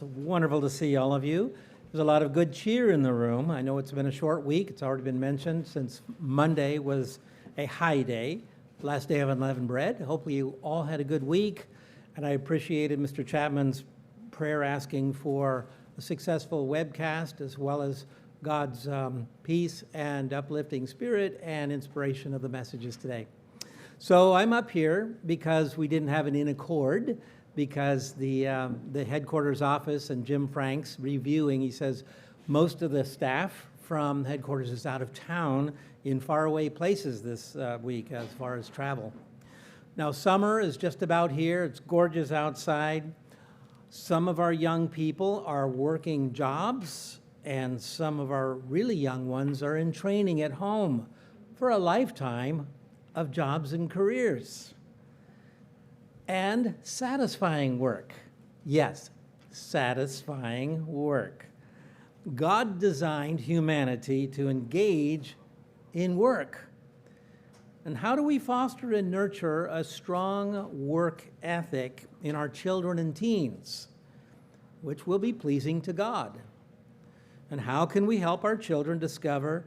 wonderful to see all of you. There's a lot of good cheer in the room. I know it's been a short week. It's already been mentioned since Monday was a high day, last day of unleavened bread. Hopefully you all had a good week, and I appreciated Mr. Chapman's prayer asking for a successful webcast, as well as God's peace and uplifting spirit and inspiration of the messages today. So I'm up here because we didn't have an in accord, because the headquarters office and Jim Franks reviewing, he says most of the staff from headquarters is out of town in faraway places this week as far as travel. Now summer is just about here. It's gorgeous outside. Some of our young people are working jobs, and some of our really young ones are in training at home for a lifetime of jobs and careers. And satisfying work. Yes, satisfying work. God designed humanity to engage in work. And how do we foster and nurture a strong work ethic in our children and teens, which will be pleasing to God? And how can we help our children discover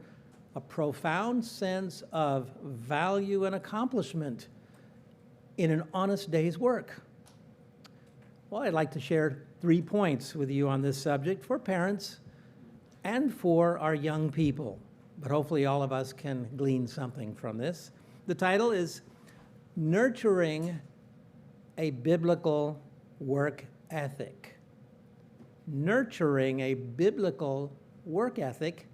a profound sense of value and accomplishment in an honest day's work? Well, I'd like to share 3 points with you on this subject for parents and for our young people, but hopefully all of us can glean something from this. The title is Nurturing a Biblical Work Ethic. Nurturing a biblical work ethic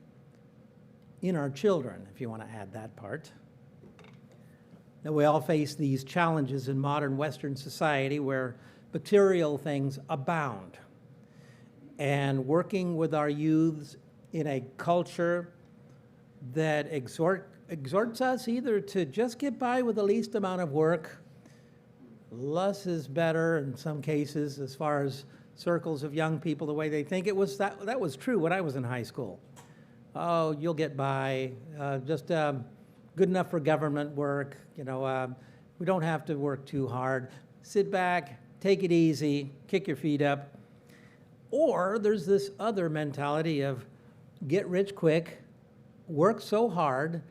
in our children, if you want to add that part. Now, we all face these challenges in modern Western society where material things abound. And working with our youths in a culture that exhorts us either to just get by with the least amount of work, less is better in some cases as far as circles of young people, the way they think. That was true when I was in high school. Oh, you'll get by, just good enough for government work, we don't have to work too hard. Sit back, take it easy, kick your feet up. Or there's this other mentality of get rich quick, work so hard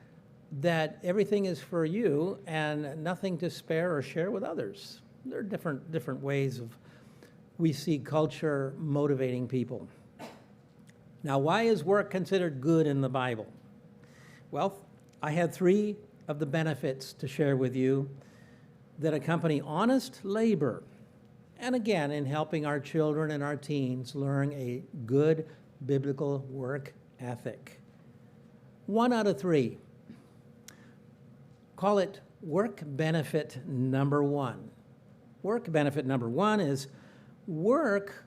that everything is for you and nothing to spare or share with others. There are different ways of we see culture motivating people. Now, why is work considered good in the Bible? Well, I had 3 of the benefits to share with you that accompany honest labor, and again, in helping our children and our teens learn a good biblical work ethic. 1 out of 3. Call it work benefit number 1. Work benefit number 1 is work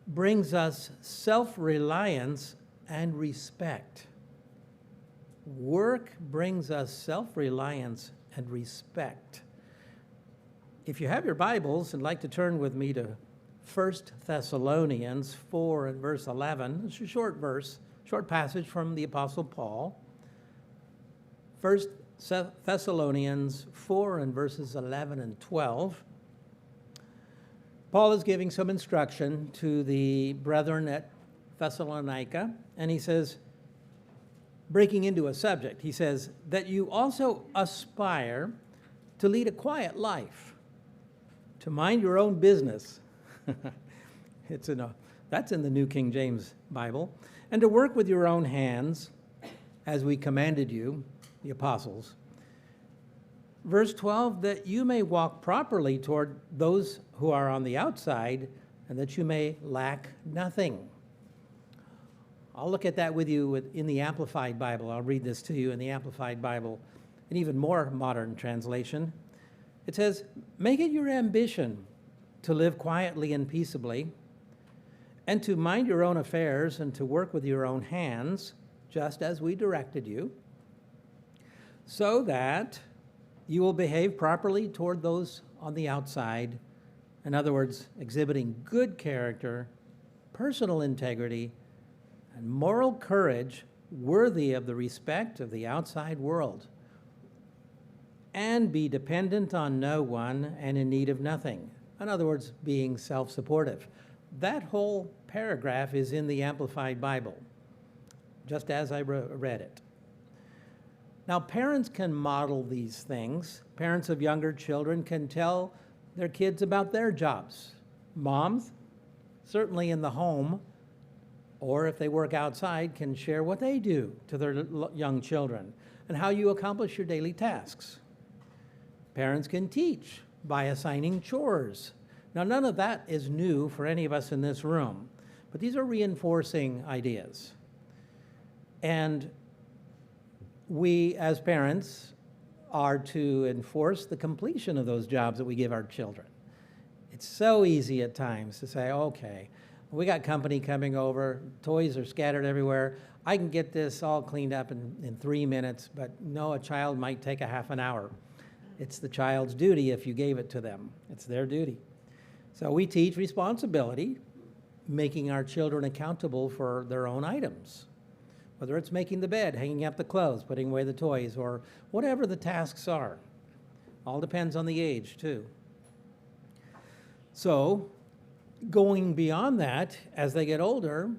brings us self-reliance and respect. Work brings us self-reliance and respect. If you have your Bibles and like to turn with me to 1 Thessalonians 4 and verse 11, it's a short verse, short passage from the Apostle Paul. 1 Thessalonians 4 and verses 11 and 12. Paul is giving some instruction to the brethren at Thessalonica, and he says, breaking into a subject, he says, that you also aspire to lead a quiet life, to mind your own business. That's in the New King James Bible. And to work with your own hands, as we commanded you, the apostles. Verse 12, that you may walk properly toward those who are on the outside, and that you may lack nothing. I'll look at that with you in the Amplified Bible. I'll read this to you in the Amplified Bible, an even more modern translation. It says, make it your ambition to live quietly and peaceably, and to mind your own affairs and to work with your own hands, just as we directed you, so that you will behave properly toward those on the outside. In other words, exhibiting good character, personal integrity, and moral courage worthy of the respect of the outside world, and be dependent on no one and in need of nothing. In other words, being self-supportive. That whole paragraph is in the Amplified Bible, just as I read it. Now, parents can model these things. Parents of younger children can tell their kids about their jobs. Moms, certainly in the home, or if they work outside, can share what they do to their young children and how you accomplish your daily tasks. Parents can teach by assigning chores. Now, none of that is new for any of us in this room, but these are reinforcing ideas. And we, as parents, are to enforce the completion of those jobs that we give our children. It's so easy at times to say, okay, we got company coming over, toys are scattered everywhere, I can get this all cleaned up in 3 minutes, but no, a child might take a half an hour. It's the child's duty if you gave it to them. It's their duty. So we teach responsibility, making our children accountable for their own items. Whether it's making the bed, hanging up the clothes, putting away the toys, or whatever the tasks are. All depends on the age, too. So, going beyond that, as they get older,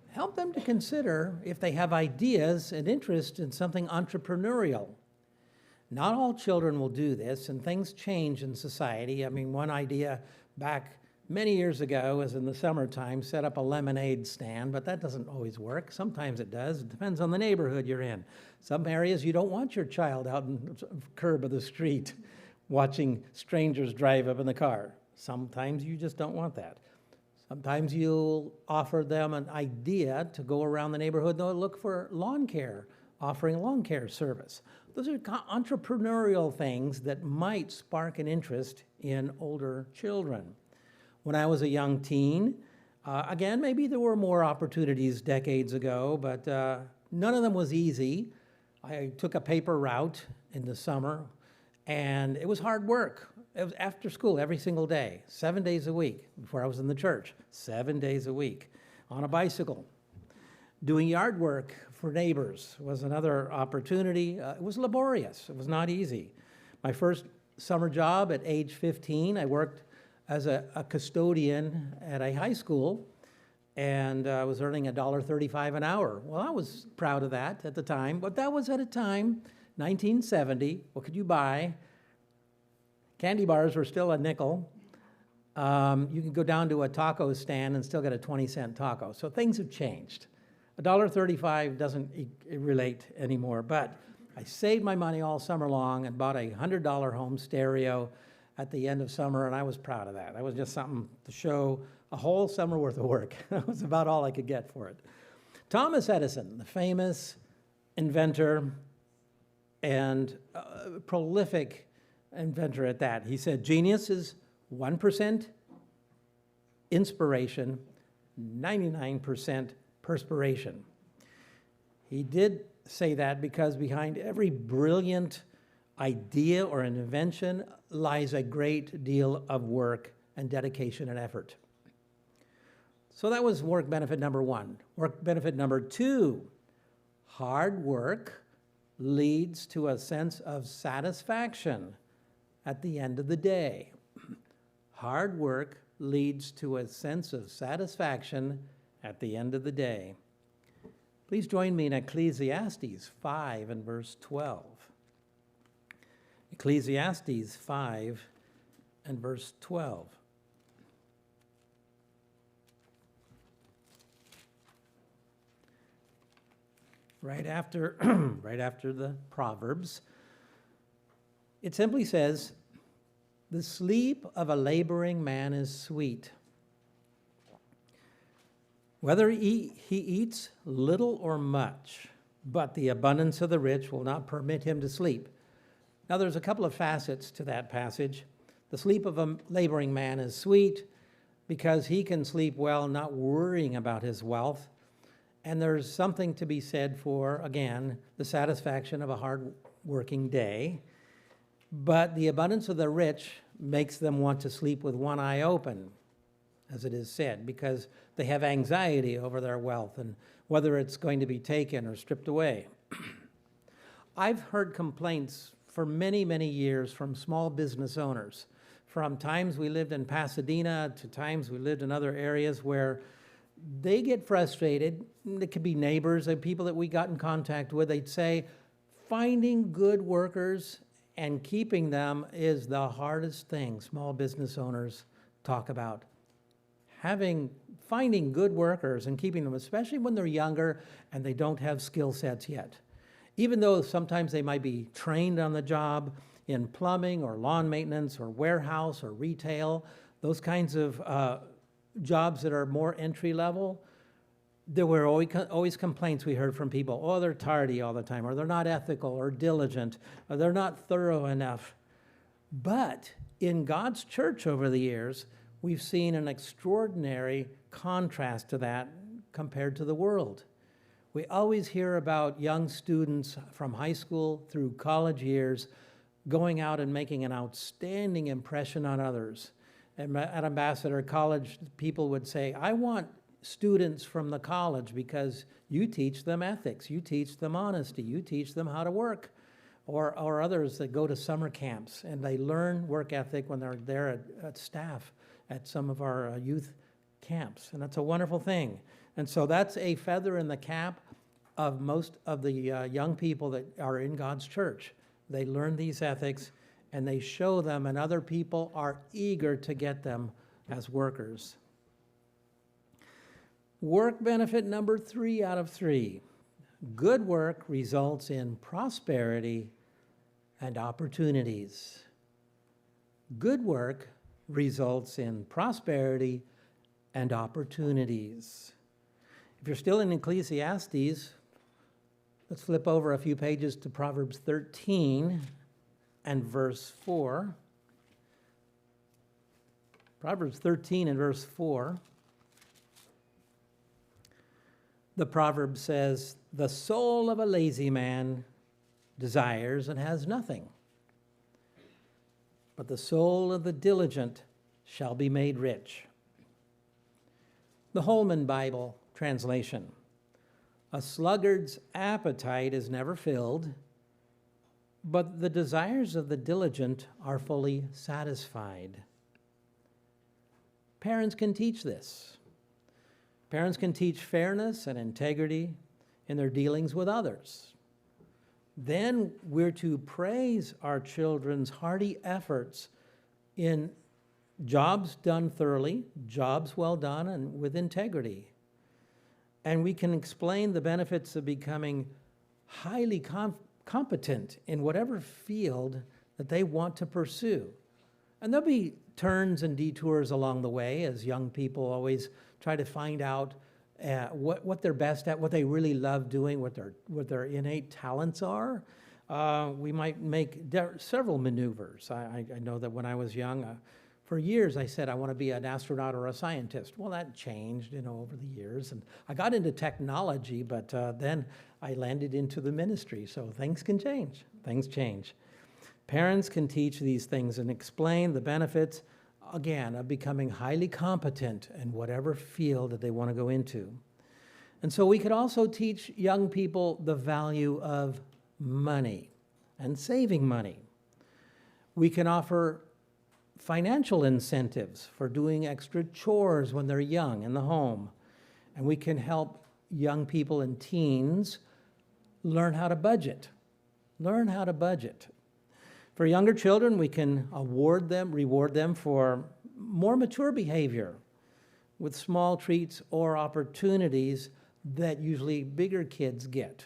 help them to consider if they have ideas and interest in something entrepreneurial. Not all children will do this, and things change in society. I mean, one idea back many years ago was in the summertime, set up a lemonade stand, but that doesn't always work. Sometimes it does. It depends on the neighborhood you're in. Some areas you don't want your child out on the curb of the street watching strangers drive up in the car. Sometimes you just don't want that. Sometimes you'll offer them an idea to go around the neighborhood and they'll look for lawn care, offering lawn care service. Those are entrepreneurial things that might spark an interest in older children. When I was a young teen, again, maybe there were more opportunities decades ago, but none of them was easy. I took a paper route in the summer, and it was hard work. It was after school every single day, 7 days a week. Before I was in the church, 7 days a week, on a bicycle. Doing yard work for neighbors was another opportunity. It was laborious. It was not easy. My first summer job at age 15, I worked as a custodian at a high school, and I was earning $1.35 an hour. Well, I was proud of that at the time, but that was at a time, 1970, what could you buy? Candy bars were still a nickel. You can go down to a taco stand and still get a 20-cent taco. So things have changed. $1.35 doesn't relate anymore, but I saved my money all summer long and bought a $100 home stereo at the end of summer, and I was proud of that. That was just something to show a whole summer worth of work. That was about all I could get for it. Thomas Edison, the famous inventor and prolific inventor at that, he said, genius is 1% inspiration, 99% perspiration. He did say that because behind every brilliant idea or an invention lies a great deal of work and dedication and effort. So that was work benefit number one. Work benefit number two, hard work leads to a sense of satisfaction at the end of the day. Hard work leads to a sense of satisfaction at the end of the day. Please join me in Ecclesiastes 5 and verse 12. Ecclesiastes 5 and verse 12. Right after the Proverbs, it simply says, the sleep of a laboring man is sweet. Whether he eats little or much, but the abundance of the rich will not permit him to sleep. Now, there's a couple of facets to that passage. The sleep of a laboring man is sweet because he can sleep well, not worrying about his wealth. And there's something to be said for, again, the satisfaction of a hard-working day. But the abundance of the rich makes them want to sleep with one eye open, as it is said, because they have anxiety over their wealth and whether it's going to be taken or stripped away. I've heard complaints for many, many years from small business owners, from times we lived in Pasadena to times we lived in other areas where they get frustrated. It could be neighbors and people that we got in contact with. They'd say, finding good workers and keeping them is the hardest thing small business owners talk about. Finding good workers and keeping them, especially when they're younger and they don't have skill sets yet. Even though sometimes they might be trained on the job in plumbing or lawn maintenance or warehouse or retail, those kinds of jobs that are more entry level, there were always complaints we heard from people. Oh, they're tardy all the time, or they're not ethical or diligent, or they're not thorough enough. But in God's church over the years, we've seen an extraordinary contrast to that compared to the world. We always hear about young students from high school through college years going out and making an outstanding impression on others. And at Ambassador College, people would say, I want students from the college because you teach them ethics, you teach them honesty, you teach them how to work. Or others that go to summer camps and they learn work ethic when they're there at staff at some of our youth camps. And that's a wonderful thing. And so that's a feather in the cap of most of the young people that are in God's church. They learn these ethics and they show them, and other people are eager to get them as workers. Work benefit number 3 out of 3. Good work results in prosperity and opportunities. Good work results in prosperity and opportunities. If you're still in Ecclesiastes, let's flip over a few pages to Proverbs 13 and verse 4. Proverbs 13 and verse 4. The proverb says, the soul of a lazy man desires and has nothing, but the soul of the diligent shall be made rich. The Holman Bible translation. A sluggard's appetite is never filled, but the desires of the diligent are fully satisfied. Parents can teach this. Parents can teach fairness and integrity in their dealings with others. Then we're to praise our children's hearty efforts in jobs done thoroughly, jobs well done and with integrity. And we can explain the benefits of becoming highly competent in whatever field that they want to pursue. And there'll be turns and detours along the way, as young people always try to find out what they're best at, what they really love doing, what their innate talents are. We might make several maneuvers. I know that when I was young, for years I said I want to be an astronaut or a scientist. Well, that changed, over the years, and I got into technology, but then I landed into the ministry. So things can change. Things change. Parents can teach these things and explain the benefits, again, of becoming highly competent in whatever field that they want to go into. And so we could also teach young people the value of money and saving money. We can offer financial incentives for doing extra chores when they're young in the home. And we can help young people and teens learn how to budget. Learn how to budget. For younger children, we can reward them for more mature behavior with small treats or opportunities that usually bigger kids get.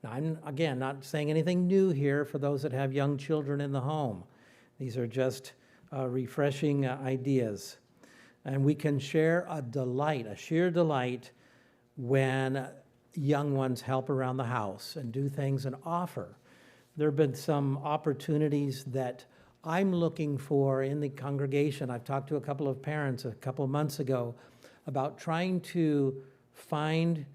Now, I'm, again, not saying anything new here for those that have young children in the home. These are just refreshing ideas. And we can share a sheer delight when young ones help around the house and do things and offer. There have been some opportunities that I'm looking for in the congregation. I've talked to a couple of parents a couple of months ago about trying to find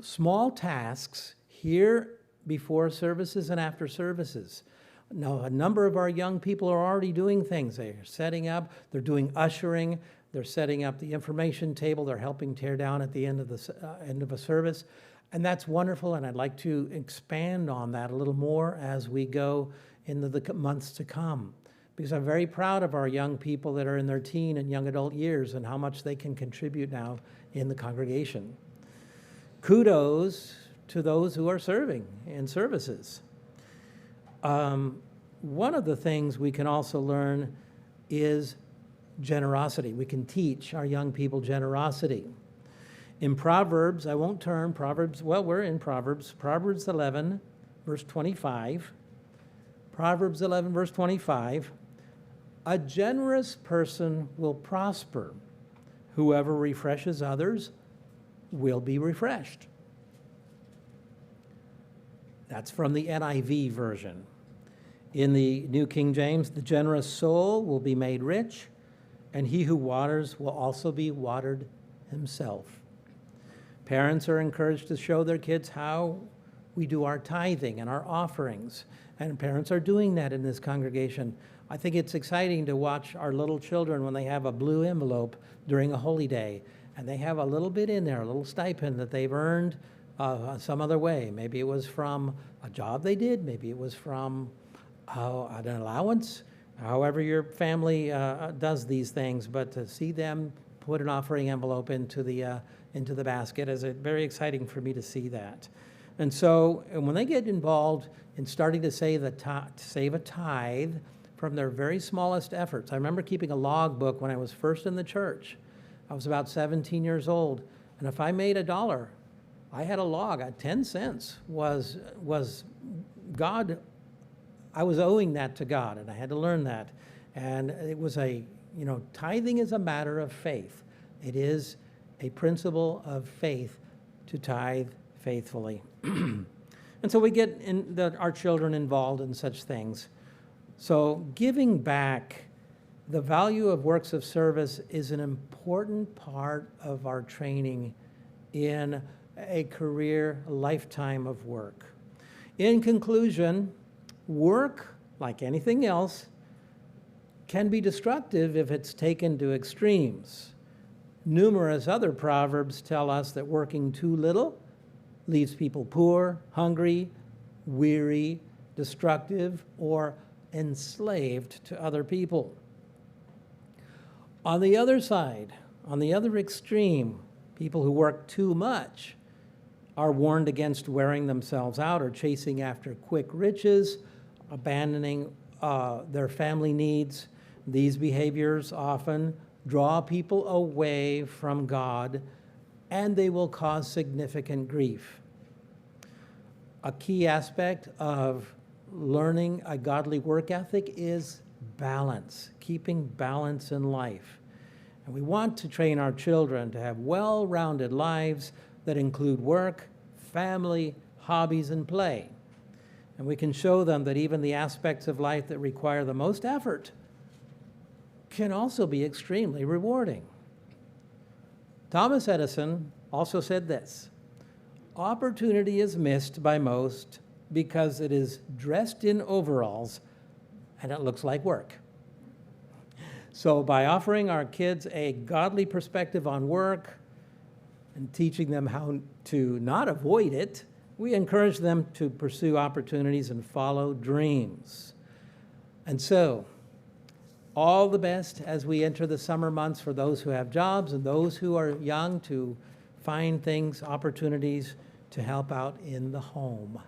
small tasks here before services and after services. Now, a number of our young people are already doing things. They're setting up, they're doing ushering, they're setting up the information table, they're helping tear down at the end of a service. And that's wonderful, and I'd like to expand on that a little more as we go into the months to come. because I'm very proud of our young people that are in their teen and young adult years and how much they can contribute now in the congregation. Kudos to those who are serving in services. One of the things we can also learn is generosity. We can teach our young people generosity. In Proverbs, I won't turn, we're in Proverbs 11, verse 25. Proverbs 11, verse 25. A generous person will prosper. Whoever refreshes others will be refreshed. That's from the NIV version. In the New King James, the generous soul will be made rich, and he who waters will also be watered himself. Parents are encouraged to show their kids how we do our tithing and our offerings, and parents are doing that in this congregation. I think it's exciting to watch our little children when they have a blue envelope during a holy day, and they have a little bit in there, a little stipend that they've earned some other way. Maybe it was from a job they did, maybe it was from an allowance, however your family does these things, but to see them put an offering envelope into the basket is very exciting for me to see that. And so when they get involved in starting to save a tithe from their very smallest efforts, I remember keeping a log book when I was first in the church. I was about 17 years old, and if I made $1, I had a log. 10 cents was God. I was owing that to God, and I had to learn that. And it was tithing is a matter of faith. It is a principle of faith to tithe faithfully. And so we get our children involved in such things. So giving back, the value of works of service is an important part of our training in a career, a lifetime of work. In conclusion, work, like anything else, can be destructive if it's taken to extremes. Numerous other proverbs tell us that working too little leaves people poor, hungry, weary, destructive, or enslaved to other people. On the other side, on the other extreme, people who work too much are warned against wearing themselves out or chasing after quick riches, abandoning their family needs. These behaviors often draw people away from God, and they will cause significant grief. A key aspect of learning a godly work ethic is balance, keeping balance in life. And we want to train our children to have well-rounded lives that include work, family, hobbies, and play. And we can show them that even the aspects of life that require the most effort can also be extremely rewarding. Thomas Edison also said this: opportunity is missed by most because it is dressed in overalls and it looks like work. So by offering our kids a godly perspective on work and teaching them how to not avoid it, we encourage them to pursue opportunities and follow dreams. And so, all the best as we enter the summer months for those who have jobs and those who are young to find things, opportunities to help out in the home.